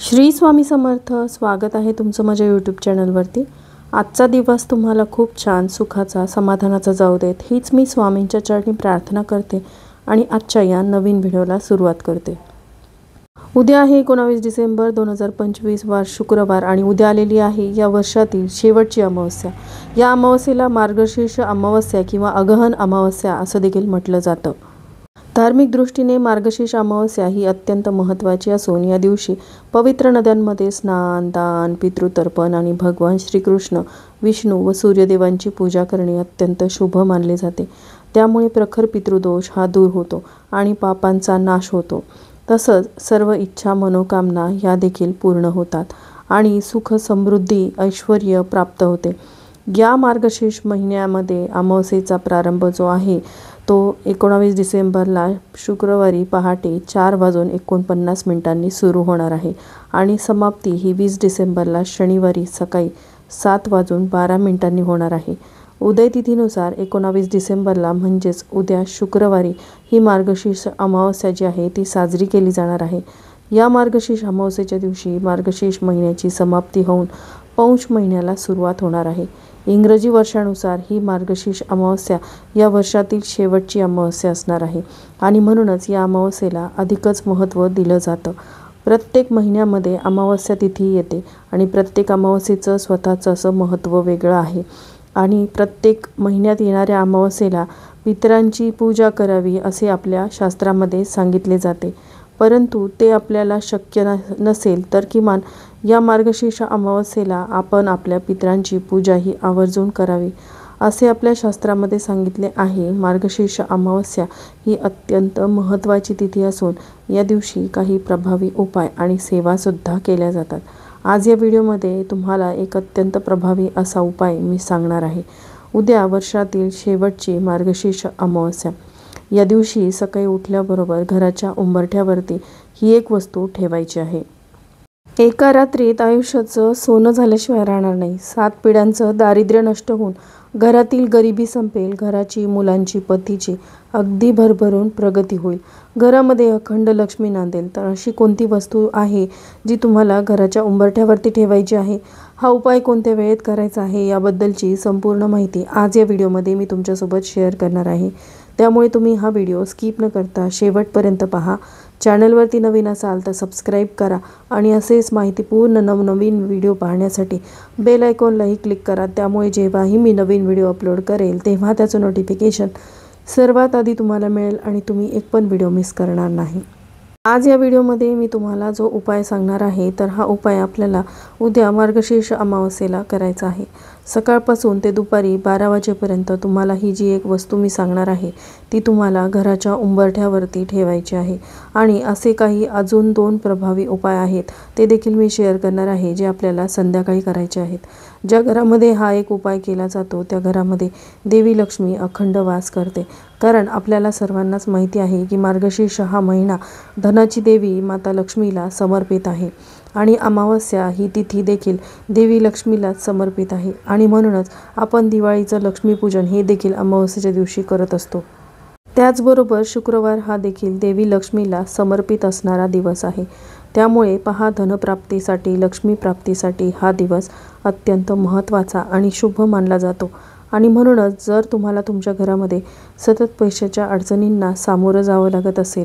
श्री स्वामी समर्थ। स्वागत आहे तुमचं माझ्या यूट्यूब चॅनलवरती। आजचा दिवस तुम्हाला खूप छान सुखाचा समाधानाचा जाऊ देत हीच मी स्वामींच्या चरणी प्रार्थना करते आणि आजच्या या नवीन व्हिडिओला सुरुवात करते। उद्या आहे 19 डिसेंबर 2025 वार शुक्रवार आणि उद्या आलेली आहे या वर्षातील शेवटची अमावस्या। या अमावस्येला मार्गशीर्ष अमावस्या किंवा अगहन अमावस्या असं देखील म्हटलं जातं। धार्मिक दृष्टीने मार्गशीर्ष अमावस्या ही अत्यंत महत्त्वाची असून या दिवशी पवित्र नद्यांमध्ये स्नान, दान, पितृतर्पण आणि भगवान श्रीकृष्ण, विष्णू व सूर्यदेवांची पूजा करणे अत्यंत शुभ मानले जाते। त्यामुळे प्रखर पितृदोष हा दूर होतो आणि पापांचा नाश होतो। तसंच सर्व इच्छा मनोकामना ह्या देखील पूर्ण होतात आणि सुख समृद्धी ऐश्वर्य प्राप्त होते। या मार्गशीर्ष महिन्यामध्ये अमावस्येचा प्रारंभ जो आहे तो 19 डिसेंबरला शुक्रवारी पहाटे 4:49 सुरू होणार आहे आणि समाप्ती ही 20 डिसेंबरला शनिवारी सकाळी 7:12 होणार आहे। उदय तिथीनुसार 19 डिसेंबरला म्हणजेच उद्या शुक्रवारी ही मार्गशीर्ष अमावस्या जी आहे ती साजरी केली जाणार आहे। या मार्गशीर्ष अमावस्येच्या दिवशी मार्गशीर्ष महिन्याची समाप्ती होऊन पौष महिन्याला सुरुवात होणार आहे। इंग्रजी वर्षानुसार ही मार्गशीर्ष अमावस्या या वर्षातील शेवटची अमावस्या असणार आहे आणि म्हणूनच या अमावस्येला अधिकच महत्त्व दिलं जातं। प्रत्येक महिन्यामध्ये अमावस्या तिथी येते आणि प्रत्येक अमावस्येचं स्वतःचं असं महत्त्व वेगळं आहे आणि प्रत्येक महिन्यात येणाऱ्या अमावस्येला पितरांची पूजा करावी असे आपल्या शास्त्रामध्ये सांगितले जाते। परंतु ते आपल्याला शक्य नसेल तर किमान या मार्गशीर्ष अमावस्येला आपण आपल्या पितरांची पूजा ही आवर्जून करावी असे आपल्या शास्त्रामध्ये सांगितले आहे। मार्गशीर्ष अमावस्या ही अत्यंत महत्त्वाची तिथी असून या दिवशी काही प्रभावी उपाय आणि सेवासुद्धा केल्या जातात। आज या व्हिडिओमध्ये तुम्हाला एक अत्यंत प्रभावी असा उपाय मी सांगणार आहे। उद्या वर्षातील शेवटची मार्गशीर्ष अमावस्या या दिवशी सकाळी उठल्याबरोबर घराच्या उंबरठ्यावरती ही एक वस्तू ठेवायची आहे। एका रात्रीत आयुष्याचं सोनं झाल्याशिवाय राहणार नाही। 7 पिढ्यांचं दारिद्र्य नष्ट होऊन घरातील गरिबी संपेल, घराची मुलांची पतीची अगदी भरभरून प्रगती होईल, घरामध्ये अखंड लक्ष्मी नांदेल। तर अशी कोणती वस्तू आहे जी तुम्हाला घराच्या उंबरठ्यावरती ठेवायची आहे, हा उपाय कोणत्या वेळेत करायचा आहे याबद्दलची संपूर्ण माहिती आज या व्हिडिओमध्ये मी तुमच्यासोबत शेअर करणार आहे। त्यामुळे तुम्ही हा व्हिडिओ स्किप न करता शेवटपर्यंत पहा। चॅनलवरती नवीन असाल तर सबस्क्राईब करा आणि असेच माहितीपूर्ण नवनवीन व्हिडिओ पाहण्यासाठी बेल आयकॉनलाही क्लिक करा। त्यामुळे जेव्हाही मी नवीन व्हिडिओ अपलोड करेल तेव्हा त्याचं नोटिफिकेशन सर्वात आधी तुम्हाला मिळेल आणि तुम्ही एक पण व्हिडिओ मिस करणार नाही। आज या व्हिडिओमध्ये मी तुम्हाला जो उपाय सांगणार आहे तर हा उपाय आपल्याला उद्या मार्गशीर्ष अमावस्येला करायचा आहे। सकाळपासून ते दुपारी 12 वाजेपर्यंत तुम्हाला ही जी एक वस्तू मी सांगणार आहे ती तुम्हाला घराच्या उंबरठ्यावरती ठेवायची आहे आणि असे काही अजून 2 प्रभावी उपाय आहेत ते देखील मी शेअर करणार आहे जे आपल्याला संध्याकाळी करायचे आहेत। ज्या घरामध्ये हा एक उपाय केला जातो त्या घरामध्ये देवी लक्ष्मी अखंड वास करते, कारण आपल्याला सर्वांनाच माहिती आहे की मार्गशीर्ष हा महिना धनाची देवी माता लक्ष्मीला समर्पित आहे आणि अमावस्या ही तिथी देखील देवी लक्ष्मीलाच समर्पित आहे आणि म्हणूनच आपण दिवाळीचं लक्ष्मीपूजन हे देखील अमावस्येच्या दिवशी करत असतो। त्याचबरोबर शुक्रवार हा देखील देवी लक्ष्मीला समर्पित असणारा दिवस आहे। त्यामुळे पहा, धनप्राप्तीसाठी लक्ष्मी प्राप्तीसाठी हा दिवस अत्यंत महत्त्वाचा आणि शुभ मानला जातो आणि म्हणूनच जर तुम्हाला तुमच्या घरामध्ये सतत पैशाच्या अडचणींना सामोरं जावं लागत असेल,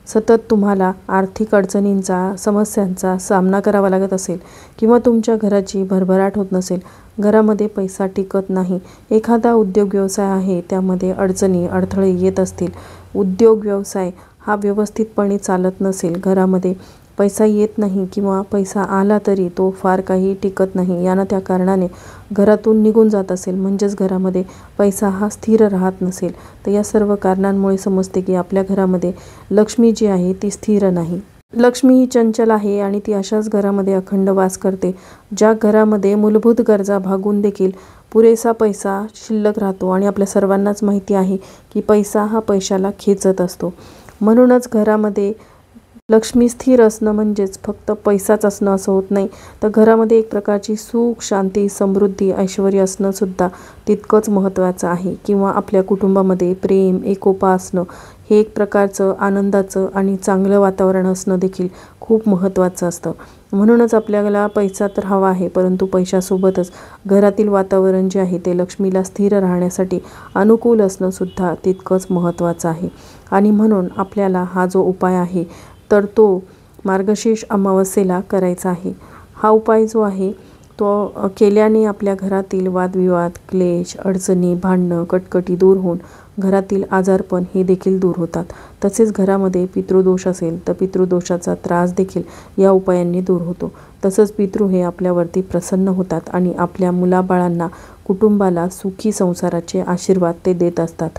सतत तुम्हाला आर्थिक अडचणींचा समस्यांचा सामना करावा लागत असेल किंवा तुमच्या घराची भरभराट होत नसेल, घरामध्ये पैसा टिकत नाही, एखादा उद्योग व्यवसाय आहे त्यामध्ये अडचणी अडथळे येत असतील, उद्योग व्यवसाय हा व्यवस्थितपणे चालत नसेल, घरामध्ये पैसा येत नाही किंवा पैसा आला तरी तो फार काही टिकत नाही, यानं त्या कारणाने घरातून निघून जात असेल, म्हणजेच घरामध्ये पैसा हा स्थिर राहत नसेल, तर या सर्व कारणांमुळे समजते की आपल्या घरामध्ये लक्ष्मी जी आहे ती स्थिर नाही। लक्ष्मी ही चंचल आहे आणि ती अशाच घरामध्ये अखंड वास करते ज्या घरामध्ये मूलभूत गरजा भागून देखील पुरेसा पैसा शिल्लक राहतो आणि आपल्या सर्वांनाच माहिती आहे की पैसा हा पैशाला खेचत असतो। म्हणूनच घरामध्ये लक्ष्मी स्थिर असणं म्हणजेच फक्त पैसाच असणं असं होत नाही, तर घरामध्ये एक प्रकारची सुख शांती समृद्धी ऐश्वर्य असणं सुद्धा तितकंच महत्त्वाचं आहे किंवा आपल्या कुटुंबामध्ये प्रेम एकोपा असणं हे एक प्रकारचं आनंदाचं आणि चांगलं वातावरण असणं देखील खूप महत्त्वाचं असतं. म्हणूनच आपल्याला पैसा तर हवा आहे, परंतु पैशासोबतच घरातील वातावरण जे आहे ते लक्ष्मीला स्थिर राहण्यासाठी अनुकूल असणं सुद्धा तितकंच महत्त्वाचं आहे. आणि म्हणून आपल्याला हा जो उपाय आहे तर तो मार्गशीर्ष अमावस्येला करायचा आहे. हा उपाय जो आहे तो केल्याने आपल्या घरातील वादविवाद, क्लेश, अडचणी, भांडणं, कटकटी दूर होऊन घरातील आजारपण हे देखील दूर होतात. तसेच घरामध्ये पितृदोष असेल तर पितृदोषाचा त्रास देखील या उपायांनी दूर होतो. तसंच पितृ हे आपल्यावरती प्रसन्न होतात आणि आपल्या मुलाबाळांना, कुटुंबाला सुखी संसाराचे आशीर्वाद ते देत असतात.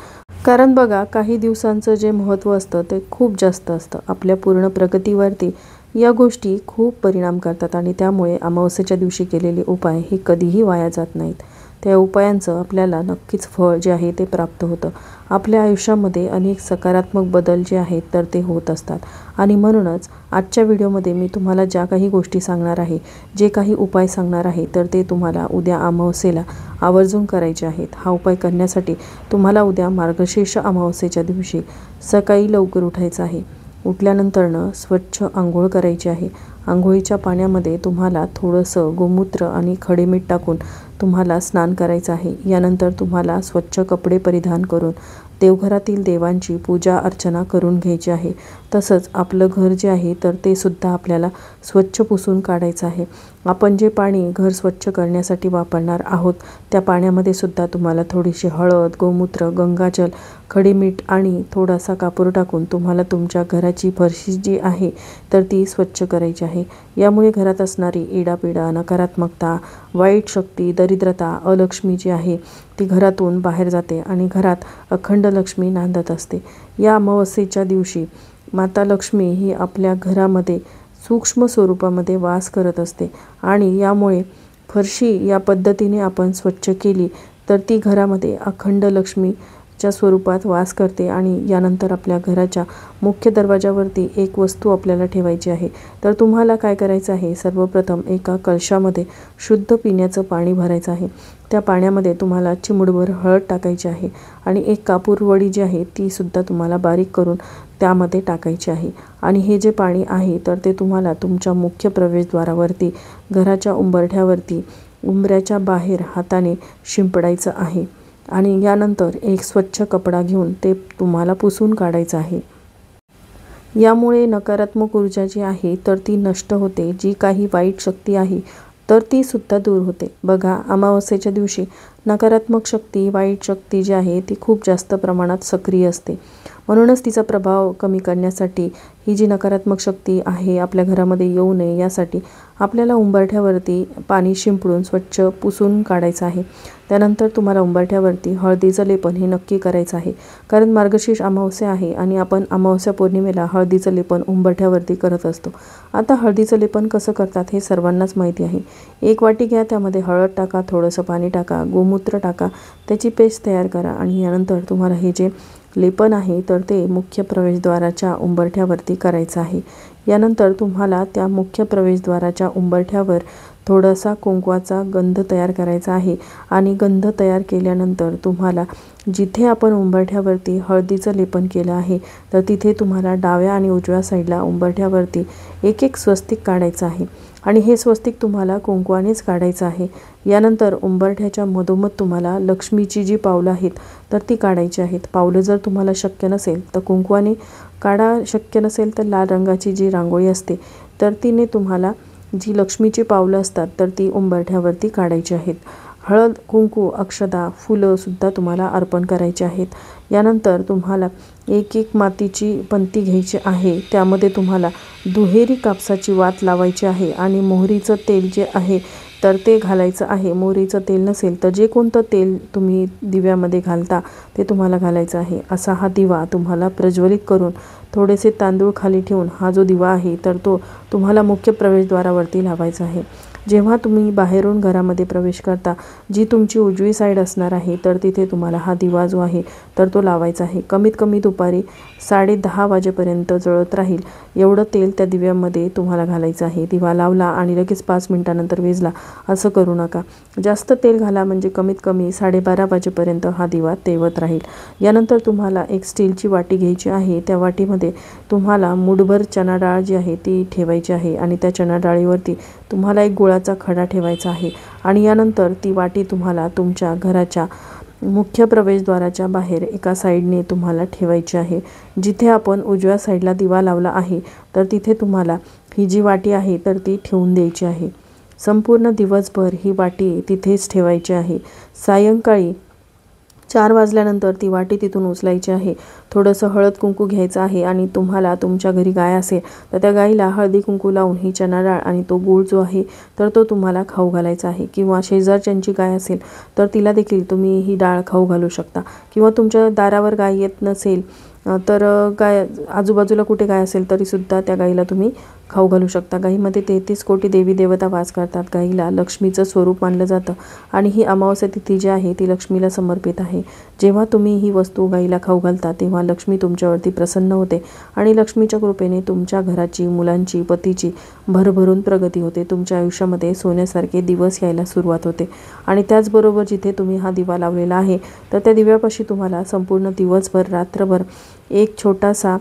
कारण बघा, काही दिवसांचं जे महत्त्व असतं ते खूप जास्त असतं. आपल्या पूर्ण प्रगतीवरती या गोष्टी खूप परिणाम करतात आणि त्यामुळे अमावस्येच्या दिवशी केलेले उपाय हे कधीही वाया जात नाहीत. त्या उपायांचं आपल्याला नक्कीच फळ जे आहे ते प्राप्त होतं. आपल्या आयुष्यामध्ये अनेक सकारात्मक बदल जे आहेत तर ते होत असतात. आणि म्हणूनच आजच्या व्हिडिओमध्ये मी तुम्हाला ज्या काही गोष्टी सांगणार आहे, जे काही उपाय सांगणार आहे तर ते तुम्हाला उद्या अमावस्येला आवर्जून करायचे आहेत. हा उपाय करण्यासाठी तुम्हाला उद्या मार्गशीर्ष अमावस्येच्या दिवशी सकाळी लवकर उठायचं आहे. उठल्यानंतरनं स्वच्छ आंघोळ करायची आहे. आंघोळीच्या पाण्यामध्ये तुम्हाला थोडंसं गोमूत्र आणि खडे मीठ टाकून तुम्हाला स्नान करायचं आहे. यानंतर तुम्हाला स्वच्छ कपडे परिधान करून देवघरातील देवांची पूजा अर्चना करून घ्यायची आहे. तसंच आपलं घर जे आहे तर ते सुद्धा आपल्याला स्वच्छ पुसून काढायचं आहे. आपण जे पाणी घर स्वच्छ करण्यासाठी वापरणार आहोत त्या पाण्यामध्ये सुद्धा तुम्हाला थोडीशी हळद, गोमूत्र, गंगाजल, खडे मीठ आणि थोडासा कापूर टाकून तुम्हाला तुमच्या घराची फरशी जी आहे तर ती स्वच्छ करायची आहे. यामुळे घरात असणारी इडापिडा, नकारात्मकता, वाईट शक्ती, दरिद्रता, अलक्ष्मी जी आहे ती घरातून बाहेर जाते आणि घरात अखंड लक्ष्मी नांदत असते. या अमावस्येच्या दिवशी माता लक्ष्मी ही आपल्या घरामध्ये सूक्ष्म स्वरूपामध्ये वास करत असते आणि यामुळे फरशी या पद्धतीने आपण स्वच्छ केली तर ती घरामध्ये अखंड लक्ष्मीच्या स्वरूपात वास करते. आणि यानंतर आपल्या घराच्या मुख्य दरवाजावरती एक वस्तू आपल्याला ठेवायची आहे. तर तुम्हाला काय करायचं आहे, सर्वप्रथम एका कलशामध्ये शुद्ध पिण्याचं पाणी भरायचं आहे. त्या पाण्यामध्ये तुम्हाला चिमूटभर हळद टाकायची आहे आणि एक कापूरवडी जी आहे ती सुद्धा तुम्हाला बारीक करून त्यामध्ये टाकायची आहे. आणि हे जे पाणी आहे तर ते तुम्हाला तुमच्या मुख्य प्रवेशद्वारावरती, घराच्या उंबरठ्यावरती, उंबऱ्याच्या बाहेर हाताने शिंपडायचं आहे. आणि यानंतर एक स्वच्छ कपडा घेऊन ते तुम्हाला पुसून काढायचं आहे. यामुळे नकारात्मक ऊर्जा जी आहे तर ती नष्ट होते. जी काही वाईट शक्ती आहे तर ती सुद्धा दूर होते. बघा, अमावस्येच्या दिवशी नकारात्मक शक्ती, वाईट शक्ती जी आहे ती खूप जास्त प्रमाणात सक्रिय असते. म्हणूनच तिचा प्रभाव कमी करण्यासाठी, ही जी नकारात्मक शक्ती आहे आपल्या घरामध्ये येऊ नये यासाठी आपल्याला उंबरठ्यावरती पाणी शिंपडून स्वच्छ पुसून काढायचं आहे. त्यानंतर तुम्हाला उंबरठ्यावरती हळदीचं लेपन हे नक्की करायचं आहे. कारण मार्गशीर्ष अमावस्या आहे आणि आपण अमावस्या पौर्णिमेला हळदीचं लेपन उंबरठ्यावरती करत असतो. आता हळदीचं लेपन कसं करतात हे सर्वांनाच माहिती आहे. एक वाटी घ्या, त्यामध्ये हळद टाका, थोडंसं पाणी टाका, गोमूत्र टाका, त्याची पेस्ट तयार करा आणि यानंतर तुम्हाला हे जे लेपन आहे तर ते मुख्य प्रवेशद्वाराच्या उंबरठ्यावरती करायचं आहे. यानंतर तुम्हाला त्या मुख्य प्रवेशद्वाराच्या उंबरठ्यावर थोडासा कुंकवाचा गंध तयार करायचा आहे. आणि गंध तयार केल्यानंतर तुम्हाला जिथे आपण उंबरठ्यावरती हळदीचं लेपन केलं आहे तर तिथे तुम्हाला डाव्या आणि उजव्या साईडला उंबरठ्यावरती एक एक स्वस्तिक काढायचं आहे. आणि हे स्वस्तिक तुम्हाला कुंकवानेच काढायचं आहे. यानंतर उंबरठ्याच्या मधोमध तुम्हाला लक्ष्मीची जी पावलं आहेत तर ती काढायची आहेत. पावलं जर तुम्हाला शक्य नसेल तर कुंकवाने काढा, शक्य नसेल तर लाल रंगाची जी रांगोळी असते तर तिने तुम्हाला जी लक्ष्मीची पावलं असतात तर ती उंबरठ्यावरती काढायची आहेत. हळद, कुंकू, अक्षदा, फुलंसुद्धा तुम्हाला अर्पण करायचे आहेत. यानंतर तुम्हाला एक एक मातीची पंती घ्यायची आहे. त्यामध्ये तुम्हाला दुहेरी कापसाची वात लावायची आहे आणि मोहरीचं तेल जे आहे तर ते घालायचं आहे. मोहरीचं तेल नसेल तर जे कोणतं तेल तुम्ही दिव्यामध्ये घालता ते तुम्हाला घालायचं आहे. असा हा दिवा तुम्हाला प्रज्वलित करून थोडेसे तांदूळ खाली ठेवून हा जो दिवा आहे तर तो तुम्हाला मुख्य प्रवेशद्वारावरती लावायचा आहे. जेव्हा तुम्ही बाहेरून घरामध्ये प्रवेश करता, जी तुमची उजवी साईड असणार आहे तर तिथे तुम्हाला हा दिवा जो आहे तर तो लावायचा आहे। कमीत कमी दुपारी 10:30 वाजेपर्यंत जळत राहील एवढं तेल त्या दिव्यामध्ये तुम्हाला घालायचं आहे। दिवा लावला आणि लगेच 5 मिनिटानंतर विझला असं करू नका। जास्त तेल घाला म्हणजे कमीत कमी 12:30 वाजेपर्यंत हा दिवा तेवत राहील। यानंतर तुम्हाला एक स्टीलची वाटी घ्यायची आहे। त्या वाटीमध्ये तुम्हाला मूठभर चणा डाळ जी आहे ती ठेवायची आहे आणि त्या चणा डाळीवरती तुम्हाला एक गुळाचा खडा ठेवायचा आहे आणि यानंतर ती वाटी तुम्हाला तुमच्या घराच्या मुख्य प्रवेशद्वाराच्या बाहेर एका साईडने तुम्हाला ठेवायची आहे। जिथे आपण उजव्या साईडला दिवा लावला आहे तर तिथे तुम्हाला ही जी वाटी आहे तर ती ठेवून द्यायची आहे। संपूर्ण दिवसभर ही वाटी तिथेच ठेवायची आहे। सायंकाळी 4 वाजल्यानंतर ती वाटी तिथून उचलायची आहे। थोडंसं हळद कुंकू घ्यायचं आहे आणि तुम्हाला तुमच्या घरी गाय असेल तर त्या गाईला हळदी कुंकू लावून ही चणा डाळ आणि तो गूळ जो आहे तर तो तुम्हाला खाऊ घालायचा आहे। किंवा शेजारच्यांची गाय असेल तर तिला देखील तुम्ही ही डाळ खाऊ घालू शकता। किंवा तुमच्या दारावर गाय येत नसेल तर गाय आजूबाजूला कुठे गाय असेल तरीसुद्धा त्या गाईला तुम्ही खाऊ घालू शकता। गाईमध्ये 33 कोटी देवी देवता वास करतात। गाईला लक्ष्मीचं स्वरूप मानलं जातं आणि ही अमावस्या तिथी जी आहे ती लक्ष्मीला समर्पित आहे। जेव्हा तुम्ही ही वस्तू गाईला खाऊ घालता तेव्हा लक्ष्मी तुमच्यावरती प्रसन्न होते आणि लक्ष्मीच्या कृपेने तुमच्या घराची, मुलांची, पतीची भरभरून प्रगती होते। तुमच्या आयुष्यामध्ये सोन्यासारखे दिवस यायला सुरुवात होते। आणि त्याचबरोबर जिथे तुम्ही हा दिवा लावलेला आहे तर त्या दिव्यापाशी तुम्हाला संपूर्ण दिवसभर रात्रभर एक छोटासा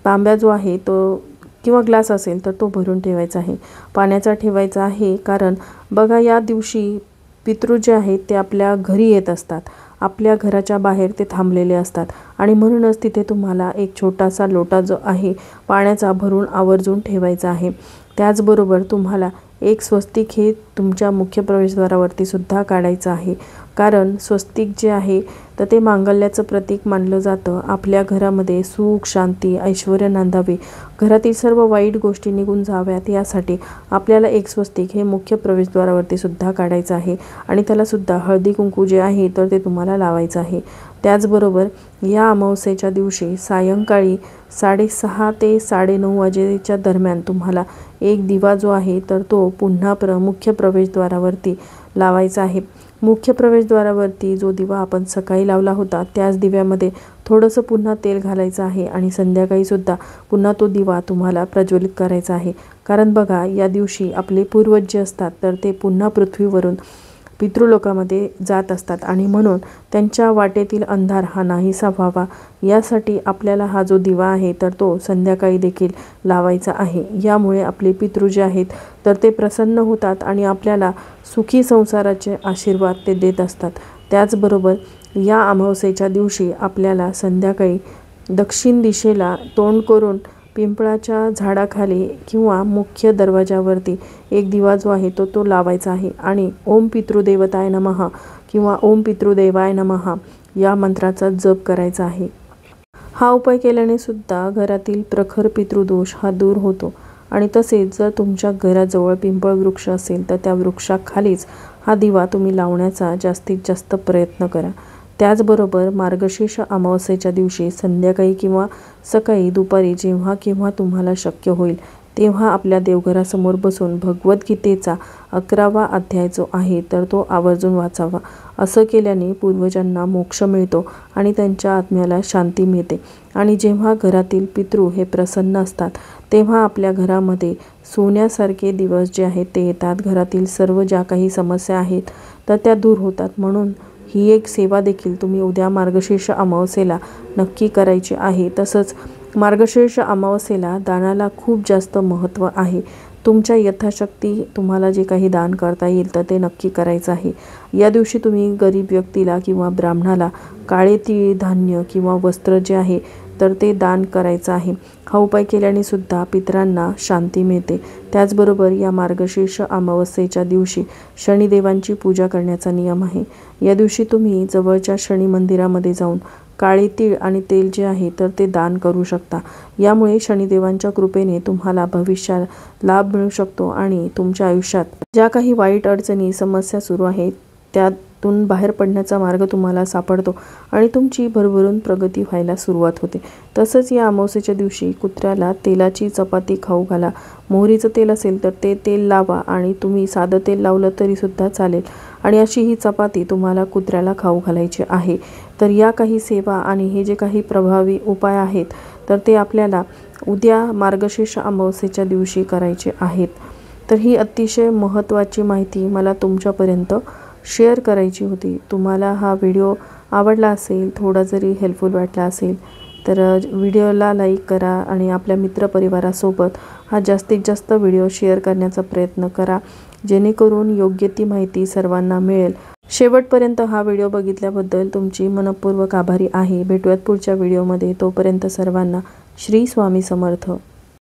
तांब्या जो आहे तो किंवा ग्लास असेल तर तो भरून ठेवायचा आहे। पाण्याचा ठेवायचा आहे कारण बघा या दिवशी पितृ जे आहेत ते आपल्या घरी येत असतात, आपल्या घराच्या बाहेर ते थांबलेले असतात आणि म्हणूनच तिथे तुम्हाला एक छोटासा लोटा जो आहे पाण्याचा भरून आवर्जून ठेवायचा आहे। त्याचबरोबर तुम्हाला एक स्वस्तिक हे तुमच्या मुख्य प्रवेशद्वारावरती सुद्धा काढायचं आहे कारण स्वस्तिक जे आहे तर ते मांगल्याचं प्रतीक मानलं जातं। आपल्या घरामध्ये सुख, शांती, ऐश्वर्य नांदावे, घरातील सर्व वाईट गोष्टी निघून जाव्यात यासाठी आपल्याला एक स्वस्तिक हे मुख्य प्रवेशद्वारावरती सुद्धा काढायचं आहे आणि त्याला सुद्धा हळदी कुंकू जे आहे तर ते तुम्हाला लावायचं आहे। त्याचबरोबर या अमावस्येच्या दिवशी सायंकाळी 6:30 ते 9:30 वाजेच्या दरम्यान तुम्हाला एक दिवा जो आहे तर तो पुन्हा मुख्य प्रवेशद्वारावरती लावायचा आहे। मुख्य प्रवेशद्वारावरती जो दिवा आपण सकाळी लावला होता त्याच दिव्यामध्ये थोडंसं पुन्हा तेल घालायचं आहे आणि संध्याकाळी सुद्धा पुन्हा तो दिवा तुम्हाला प्रज्वलित करायचा आहे। कारण बघा या दिवशी आपले पूर्वज जे असतात तर ते पुन्हा पृथ्वीवरून पितृलोकामध्ये जात असतात आणि म्हणून त्यांच्या वाटेतील अंधार हा नाहीसा व्हावा यासाठी आपल्याला हा जो दिवा आहे तर तो संध्याकाळी देखील लावायचा आहे। यामुळे आपले पितृ जे आहेत तर ते प्रसन्न होतात आणि आपल्याला सुखी संसाराचे आशीर्वाद ते देत असतात। त्याचबरोबर या अमावस्येच्या दिवशी आपल्याला संध्याकाळी दक्षिण दिशेला तोंड करून पिंपळाच्या झाडाखाली किंवा मुख्य दरवाजावरती एक दिवा जो आहे तो लावायचा आहे आणि ओम पितृदेवताय नमः किंवा ओम पितृदेवाय नमः या मंत्राचा जप करायचा आहे। हा उपाय केल्याने सुद्धा घरातील प्रखर पितृदोष हा दूर होतो आणि तसेच जर तुमच्या घराजवळ पिंपळ वृक्ष असेल तर त्या वृक्षाखालीच हा दिवा तुम्ही लावण्याचा जास्तीत जास्त प्रयत्न करा। त्याचबरोबर मार्गशीर्ष अमावस्येच्या दिवशी संध्याकाळी किंवा सकाळी दुपारी जेव्हा केव्हा तुम्हाला शक्य होईल तेव्हा आपल्या देवघरासमोर बसून भगवद्गीतेचा 11वा अध्याय जो आहे तर तो आवर्जून वाचावा। असं केल्याने पूर्वजांना मोक्ष मिळतो आणि त्यांच्या आत्म्याला शांती मिळते आणि जेव्हा घरातील पितृ हे प्रसन्न असतात तेव्हा आपल्या घरामध्ये सोन्यासारखे दिवस जे आहेत ते येतात। घरातील सर्व ज्या काही समस्या आहेत तर त्या दूर होतात। म्हणून ही एक सेवा देखील तुम्ही उद्या मार्गशीर्ष अमावस्येला नक्की करायची आहे। तसंच मार्गशीर्ष अमावस्येला दानाला खूप जास्त महत्त्व आहे। तुमच्या यथाशक्ती तुम्हाला जे काही दान करता येईल तर ते नक्की करायचं आहे। या दिवशी तुम्ही गरीब व्यक्तीला किंवा ब्राह्मणाला काळे तीळ, धान्य किंवा वस्त्र जे आहे तर ते दान करायचं आहे। हा उपाय केल्याने सुद्धा पितरांना शांती मिळते। त्याचबरोबर या मार्गशीर्ष अमावस्येच्या दिवशी शनिदेवांची पूजा करण्याचा नियम आहे। या दिवशी तुम्ही जवळच्या शनी मंदिरामध्ये जाऊन काळे तीळ आणि तेल जे आहे तर ते दान करू शकता। यामुळे शनिदेवांच्या कृपेने तुम्हाला भविष्यात लाभ मिळू शकतो आणि तुमच्या आयुष्यात ज्या काही वाईट अडचणी, समस्या सुरू आहेत त्या तून बाहेर पडण्याचा मार्ग तुम्हाला सापडतो आणि तुमची भरभरून प्रगती व्हायला सुरुवात होते। तसंच या अमावस्येच्या दिवशी कुत्र्याला तेलाची चपाती खाऊ घाला। मोहरीचं तेल असेल तर ते तेल लावा आणि तुम्ही साधं तेल लावलं तरीसुद्धा चालेल आणि अशी ही चपाती तुम्हाला कुत्र्याला खाऊ घालायची आहे। तर या काही सेवा आणि हे जे काही प्रभावी उपाय आहेत तर ते आपल्याला उद्या मार्गशीर्ष अमावस्येच्या दिवशी करायचे आहेत। तर ही अतिशय महत्त्वाची माहिती मला तुमच्यापर्यंत शेअर करायची होती। तुम्हाला हा व्हिडिओ आवडला असेल, थोडा जरी हेल्पफुल वाटला असेल तर व्हिडिओला लाईक करा आणि आपल्या मित्रपरिवारासोबत हा जास्तीत जास्त व्हिडिओ शेअर करण्याचा प्रयत्न करा, जेणेकरून योग्य ती माहिती सर्वांना मिळेल। शेवटपर्यंत हा व्हिडिओ बघितल्याबद्दल तुमची मनपूर्वक आभारी आहे। भेटूयात पुढच्या व्हिडिओमध्ये। तोपर्यंत सर्वांना श्री स्वामी समर्थ।